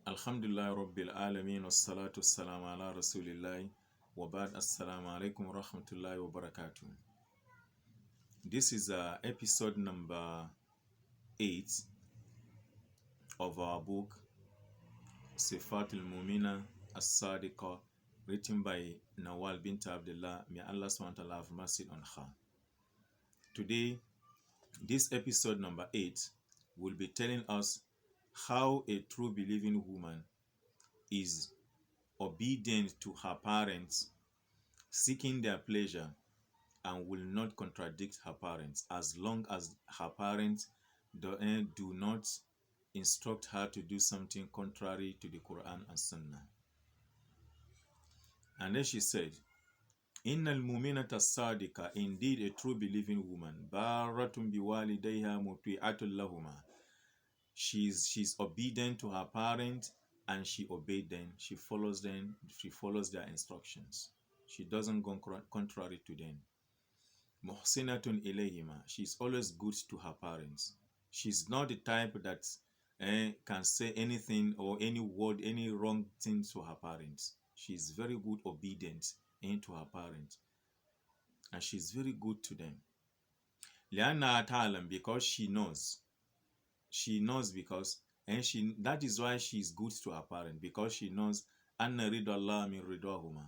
Alhamdulillah Rabbil Alameen wassalatu wassalamu ala Rasulillahi wa ba'd. Assalamu alaikum wa rahmatullahi wa barakatuh. This is episode number 8 of our book Sifatul Mumina As-Sadiqa, written by Nawal bint Abdullah. May Allah subhanahu wa ta'ala have mercy on her. Today, this episode number 8 will be telling us how a true believing woman is obedient to her parents, seeking their pleasure, and will not contradict her parents as long as her parents do not instruct her to do something contrary to the Quran and Sunnah. And then she said, Innal mu'minata sadika, indeed a true believing woman, baratun biwalidayha muti'atul lahuma. She's obedient to her parents and she obeys them, she follows their instructions. She doesn't go contrary to them. Muhsinatun ilayhima, she's always good to her parents. She's not the type that can say anything or any word, any wrong thing to her parents. She's very good obedient to her parents, and she's very good to them. Lianna ta'lam, because she knows because that is why she's good to her parents, because she knows anna ridallah min ridahuma,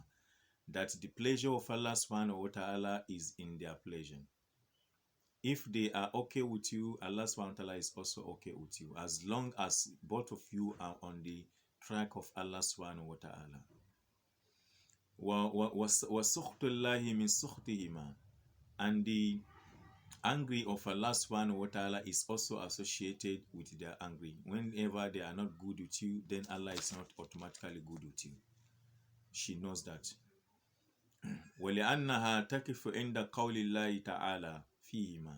that the pleasure of Allah subhanahu wa ta'ala is in their pleasure. If they are okay with you, Allah subhanahu wa ta'ala is also okay with you, as long as both of you are on the track of Allah subhanahu wa ta'ala. وَسُخْتُ اللَّهِ مِنْ سُخْتِهِمَا, and the anger of Allah subhanahu wa ta'ala is also associated with their anger. Whenever they are not good with you, then Allah is not automatically good with you. She knows that. وَلِأَنَّهَا تَكِفُ عِنْدَ قَوْلِ اللَّهِ تَعَالَى فِيهِمَا,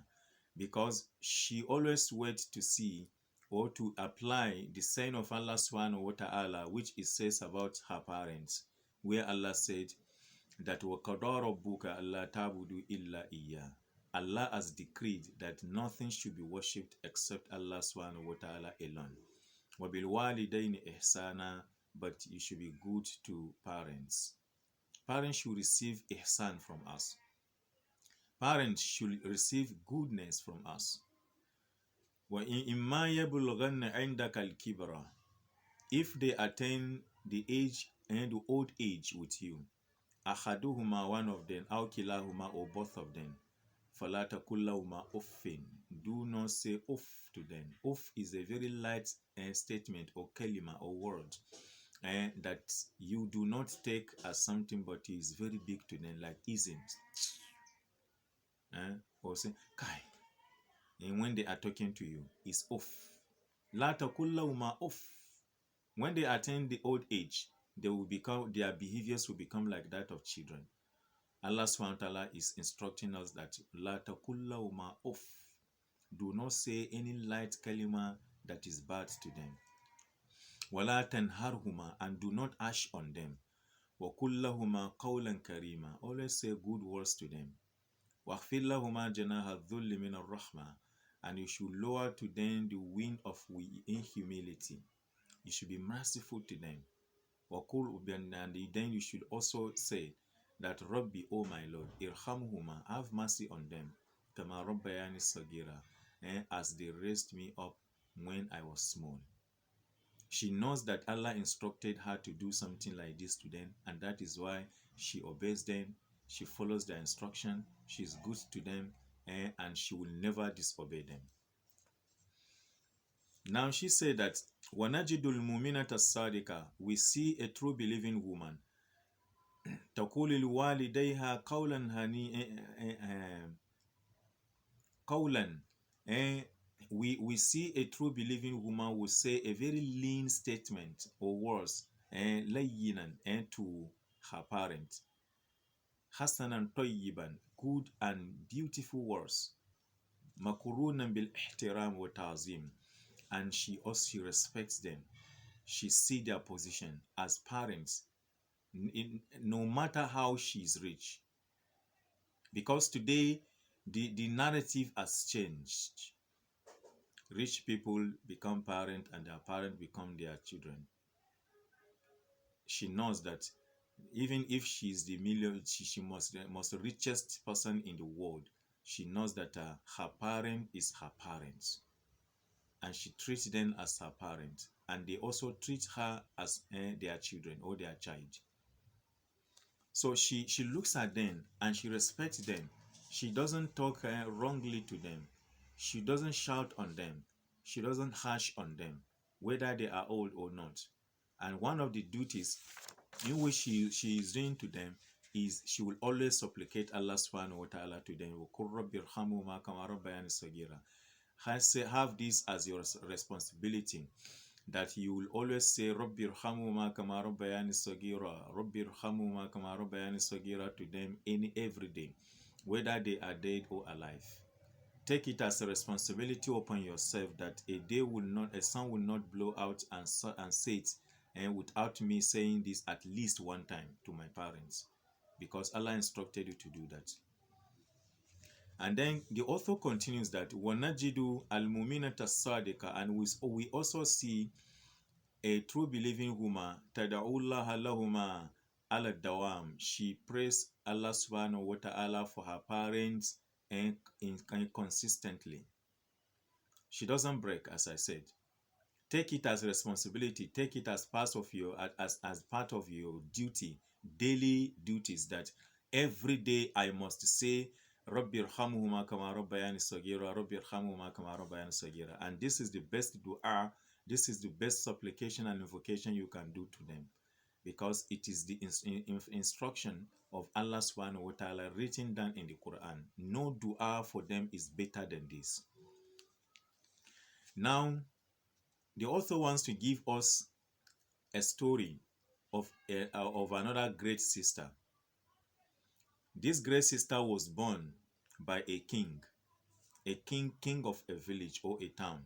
because she always waits to see or to apply the saying of Allah subhanahu wa ta'ala, which it says about her parents, where Allah said that وَقَضَى رَبُّكَ أَلَّا تَعْبُدُوا إِلَّا إِيَّاهُ. Allah has decreed that nothing should be worshipped except Allah subhanahu wa ta'ala alone. وَبِالْوَالِدَيْنِ إِحْسَانًا, but you should be good to parents. Parents should receive ihsan from us. Parents should receive goodness from us. وَإِمَّا يَبْلُغَنَّ عِنْدَكَ الْكِبْرَ, if they attain the age and the old age with you, أَحَدُهُمَا, one of them, أَوْ كِلَاهُمَا, or both of them, فَلَا تَقُلْ لَهُمَا أُفٍّ, do not say uff to them. Uff is a very light statement or kalima or word that you do not take as something, but is very big to them, like isn't. Or say kai, and when they are talking to you, is uff. La taqul lahuma uff. When they attain the old age, their behaviors will become like that of children. Allah subhanahu wa ta'ala is instructing us that la taqul lahuma uff, do not say any light kalima that is bad to them. Wala tanharhuma, and do not ash on them. وَقُلْ لَهُمَا قَوْلًا كَرِيمًا, always say good words to them. وَاخْفِضْ لَهُمَا جَنَاحَ الذُّلِّ مِنَ الرَّحْمَةِ, and you should lower to them the wind of humility. You should be merciful to them. وَقُلْ, and then you should also say that Rabbi, O my Lord, irhamhuma, have mercy on them, كَمَا رَبَّيَانِ صَغِيرًا, as they raised me up when I was small. She knows that Allah instructed her to do something like this to them, and that is why she obeys them, she follows their instruction, she's good to them, and she will never disobey them. Now she said that وَنَجِدُ الْمُؤْمِنَةَ الصَّادِقَةَ, we see a true believing woman, تَقُولِ لِوَالِدَيْهَا قَوْلًا, we see a true believing woman will say a very lean statement or words, layyinan, to her parents, hasanan tayyiban, good and beautiful words, makurunan bil ihtiram wa ta'zim, and she also respects them. She sees their position as parents, no matter how she's rich, because today the narrative has changed. Rich people become parents and their parents become their children. she knows that even if she's the she must the most richest person in the world, she knows that her parent is her parent, and she treats them as her parent, and they also treat her as their children or their child. So she looks at them and she respects them. She doesn't talk wrongly to them. She doesn't shout on them. She doesn't harsh on them, whether they are old or not. And one of the duties in which she is doing to them is she will always supplicate Allah subhanahu wa ta'ala to them. Have this as your responsibility, that you will always say Rabbi irhamhuma kama rabbayani sagira, Rabbi irhamhuma kama rabbayani sagira to them every day, whether they are dead or alive. Take it as a responsibility upon yourself that a sun will not blow out and set, and without me saying this at least one time to my parents, because Allah instructed you to do that. And then the author continues that wanajidu al-muminata sadika, and we also see a true believing woman, tada'ullaha lahuma ala dawam. She prays Allah subhanahu wa ta'ala for her parents and consistently. She doesn't break, as I said. Take it as responsibility. Take it as part of your as part of your duty, daily duties, that every day I must say Rabbi irhamhuma kama rabbayani sagira, Rabbi irhamhuma kama rabbayani sagira. And this is the best dua, this is the best supplication and invocation you can do to them, because it is the instruction of Allah subhanahu wa ta'ala written down in the Quran. No dua for them is better than this. Now, the author wants to give us a story of another great sister. This great sister was born by a king of a village or a town.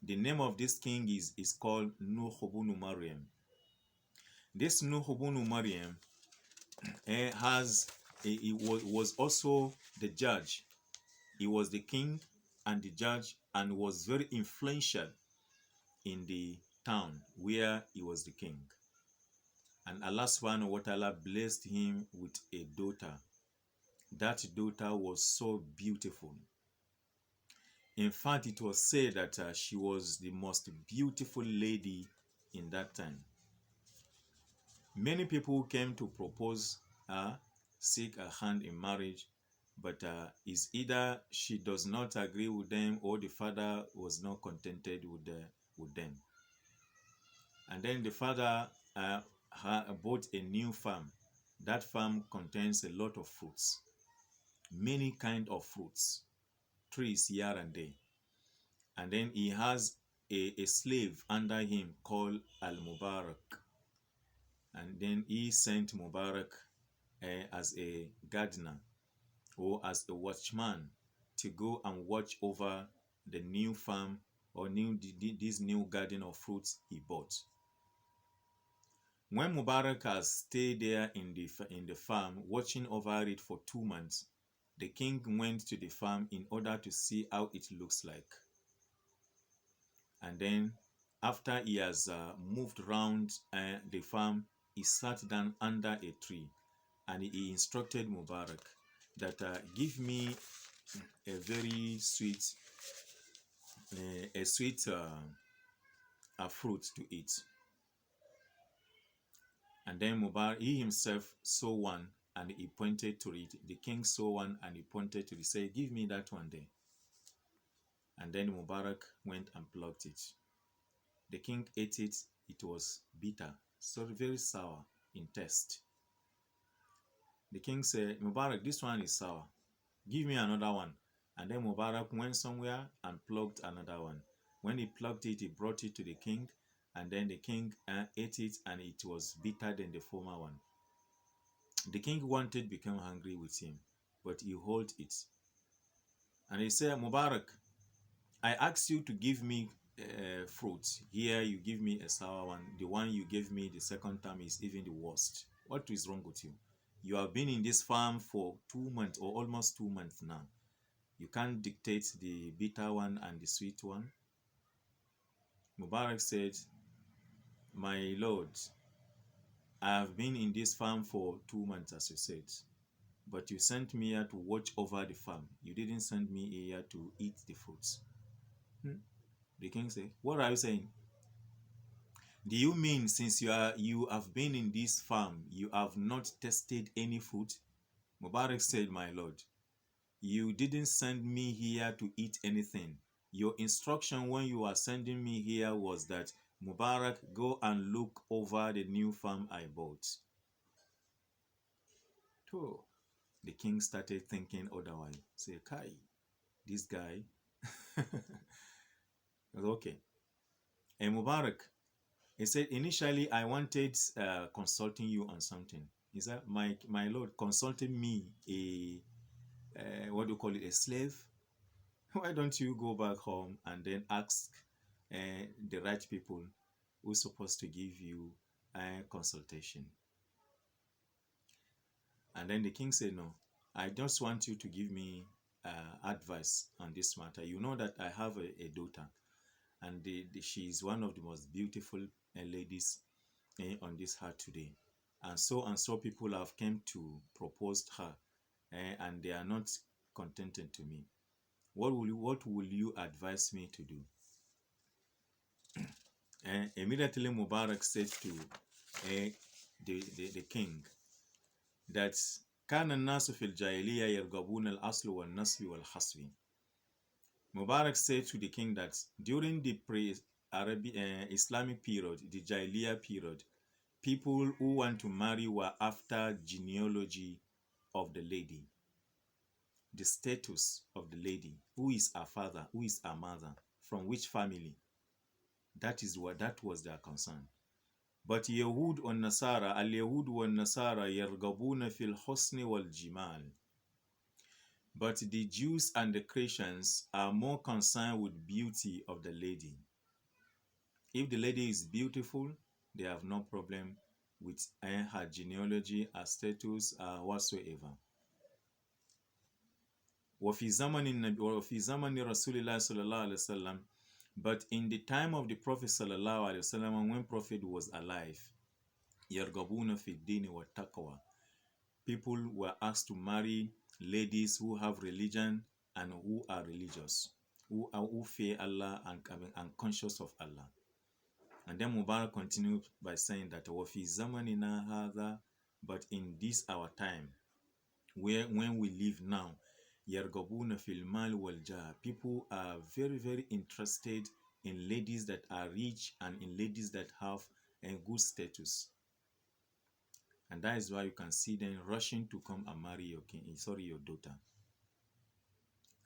The name of this king is called Nuh ibn Maryam. This Nuh ibn Maryam was also the judge. He was the king and the judge, and was very influential in the town where he was the king. And Allah subhanahu wa ta'ala blessed him with a daughter. That daughter was so beautiful. In fact, it was said that she was the most beautiful lady in that time. Many people came to propose her, seek her hand in marriage, but it's either she does not agree with them, or the father was not contented with them. And then the father bought a new farm. That farm contains a lot of fruits, many kind of fruits, trees here and there. And then he has a slave under him called Al-Mubarak. And then he sent Mubarak as a gardener or as a watchman to go and watch over the new farm, or this new garden of fruits he bought. When Mubarak has stayed there in the farm, watching over it for 2 months, the king went to the farm in order to see how it looks like. And then, after he has moved around the farm, he sat down under a tree, and he instructed Mubarak that give me a very sweet, fruit to eat. And then Mubarak, he himself saw one and he pointed to it. The king saw one and he pointed to it. He said, give me that one there. And then Mubarak went and plucked it. The king ate it. It was bitter, so very sour in taste. The king said, Mubarak, this one is sour. Give me another one. And then Mubarak went somewhere and plucked another one. When he plucked it, he brought it to the king. And then the king ate it, and it was bitter than the former one. The king wanted to become angry with him, but he held it. And he said, Mubarak, I asked you to give me fruit. Here you give me a sour one. The one you gave me the second time is even the worst. What is wrong with you? You have been in this farm for 2 months, or almost 2 months now. You can't dictate the bitter one and the sweet one. Mubarak said, my lord, I have been in this farm for 2 months, as you said, but you sent me here to watch over the farm. You didn't send me here to eat the fruits. Hmm. The king said, what are you saying? Do you mean since you have been in this farm, you have not tested any fruit? Mubarak said, my lord, you didn't send me here to eat anything. Your instruction when you are sending me here was that, Mubarak, go and look over the new farm I bought. So the king started thinking otherwise. Say, Kai, this guy. Okay. And Mubarak, he said, initially I wanted consulting you on something. He said, my lord, consulting me, what do you call it, a slave? Why don't you go back home and then ask the right people who's supposed to give you a consultation? And then the king said, no, I just want you to give me advice on this matter. You know that I have a daughter, and she is one of the most beautiful ladies on this earth today. And so people have come to propose her, and they are not contented to me. What will you advise me to do? Immediately Mubarak said to the king that كان الناس في الجاهلية يرغبون الأصل والنسب والحسب. Mubarak said to the king that during the Islamic period, the Jahiliyyah period, people who want to marry were after genealogy of the lady, the status of the lady, who is her father, who is her mother, from which family. That was their concern. But Yahud wa Nasara, al-Yahud wa Nasara yargabuna fil husni wal jimal. But the Jews and the Christians are more concerned with beauty of the lady. If the lady is beautiful, they have no problem with her genealogy, her status, whatsoever. وفي زمن رسول الله صلى الله عليه وسلم, but in the time of the Prophet صلى الله عليه وسلم, when Prophet was alive, يرغبون في الدين والتقوى, people were asked to marry ladies who have religion and who are religious, who fear Allah and conscious of Allah. And then Mubarak continued by saying that وَفِي زَمَنِنَا هَذَا, but in this our time, when we live now, يَرْغَبُونَ فِي الْمَالِ وَالْجَاهِ, people are very, very interested in ladies that are rich and in ladies that have a good status. And that is why you can see them rushing to come and marry your daughter.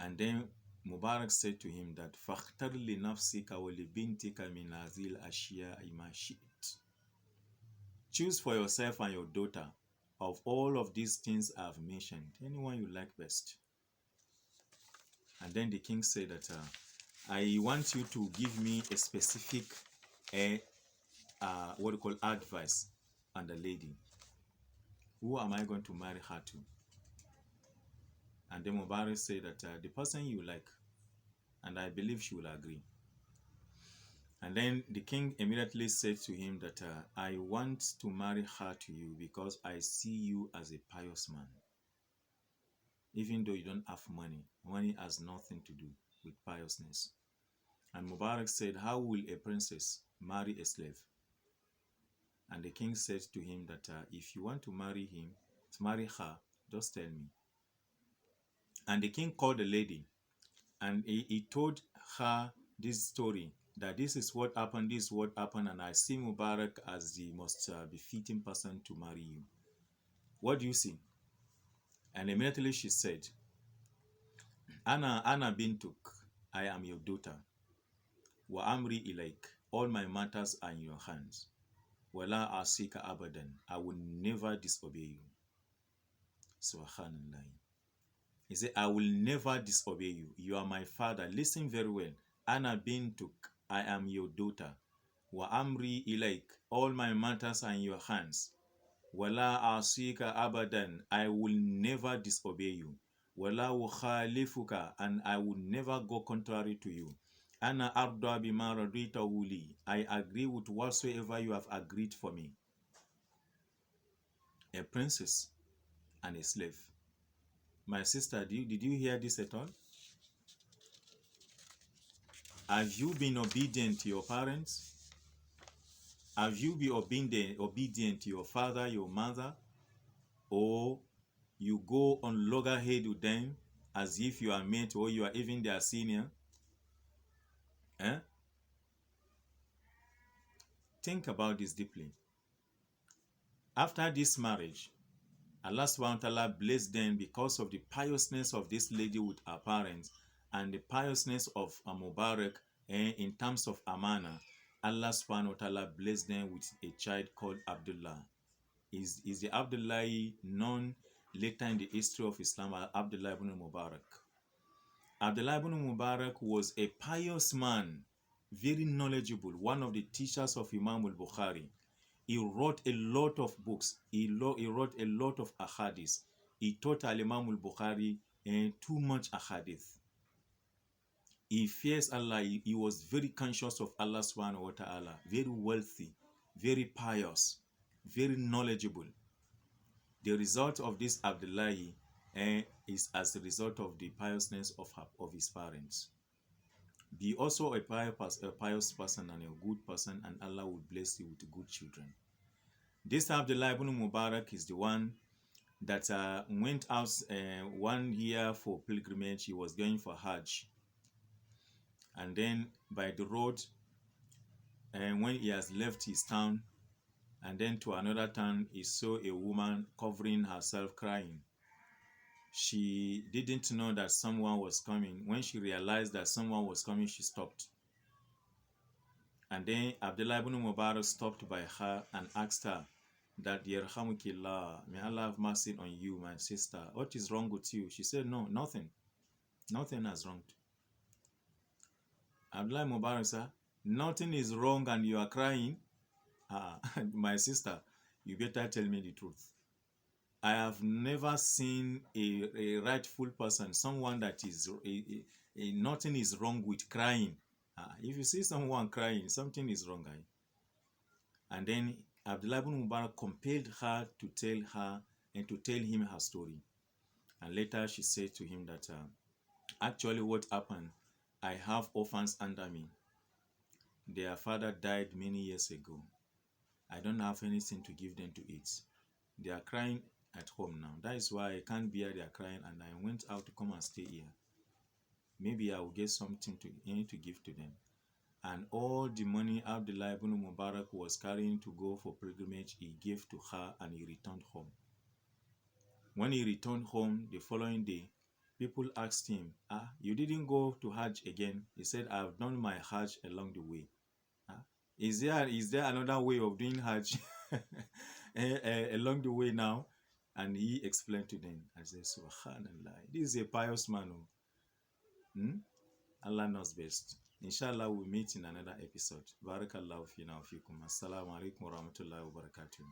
And then Mubarak said to him that فَاخْتَرْ لِنَفْسِكَ وَلِبِنْتِكَ مِنْ هَذِهِ الْأَشْيَاءِ مَا شِئْتَ. Choose for yourself and your daughter of all of these things I have mentioned, anyone you like best. And then the king said that I want you to give me a specific what you call advice on the lady. Who am I going to marry her to? And then Mubarak said that the person you like, and I believe she will agree. And then the king immediately said to him that I want to marry her to you because I see you as a pious man. Even though you don't have money, money has nothing to do with piousness. And Mubarak said, how will a princess marry a slave? And the king said to him that if you want to marry her, just tell me. And the king called the lady, and he told her this story, that this is what happened, and I see Mubarak as the most befitting person to marry you. What do you see? And immediately she said, Ana bintuk, I am your daughter. Wa amri ilaik, all my matters are in your hands. Wala asika abadan, I will never disobey you. Subhanallah. He said, I will never disobey you. You are my father. Listen very well. Ana bintuk, I am your daughter. Wa amri ilaik, all my matters are in your hands. Wala asika abadan, I will never disobey you. Wala ukhalifuka, and I will never go contrary to you. Ana arda bima radita wuli, I agree with whatsoever you have agreed for me. a princess, and a slave. My sister, did you hear this at all? Have you been obedient to your parents? Have you been obedient to your father, your mother? Or you go on loggerhead with them as if you are mate or you are even their senior? Eh? Think about this deeply. After this marriage, Allah subhanahu wa ta'ala blessed them because of the piousness of this lady with her parents and the piousness of Mubarak in terms of Amana. Allah subhanahu wa ta'ala blessed them with a child called Abdullah. Is the Abdullah known later in the history of Islam as Abdullah ibn Mubarak. Abdullah ibn Mubarak was a pious man, very knowledgeable, one of the teachers of Imam al-Bukhari. He wrote a lot of books. He wrote a lot of ahadith. He taught Al-Imam al-Bukhari too much ahadith. He fears Allah. He was very conscious of Allah subhanahu wa ta'ala, very wealthy, very pious, very knowledgeable. The result of this Abdullahi is as a result of the piousness of his parents. Be also a pious person and a good person, and Allah will bless you with good children. This Abdullah ibn Mubarak is the one that went out 1 year for pilgrimage. He was going for Hajj. And then by the road, when he has left his town, and then to another town, he saw a woman covering herself crying. She didn't know that someone was coming. When she realized that someone was coming, she stopped. And then Abdullah ibn Mubarak stopped by her and asked her that, Yarhamukillah, may Allah have mercy on you, my sister. What is wrong with you? She said, no, nothing. Nothing has wrong. Abdullah Mubarak said, nothing is wrong and you are crying? My sister, you better tell me the truth. I have never seen a rightful person, someone that is, nothing is wrong with crying. If you see someone crying, something is wrong. And then Abdullah ibn Mubarak compelled her to tell her and to tell him her story. And later she said to him that, actually what happened, I have orphans under me. Their father died many years ago. I don't have anything to give them to eat. They are crying at home now. That is why I can't bear their crying, and I went out to come and stay here. Maybe I will get something to give to them. And all the money Abdullah ibn Mubarak was carrying to go for pilgrimage, he gave to her and he returned home. When he returned home the following day, people asked him, you didn't go to Hajj again? He said, I've done my Hajj along the way. Is there another way of doing Hajj along the way now? And he explained to them. I said, Subhanallah, this is a pious man. Allah knows best. Inshallah, we'll meet in another episode. Barakallahu fina wa fikum. Assalamu alaikum wa rahmatullahi wa barakatuh.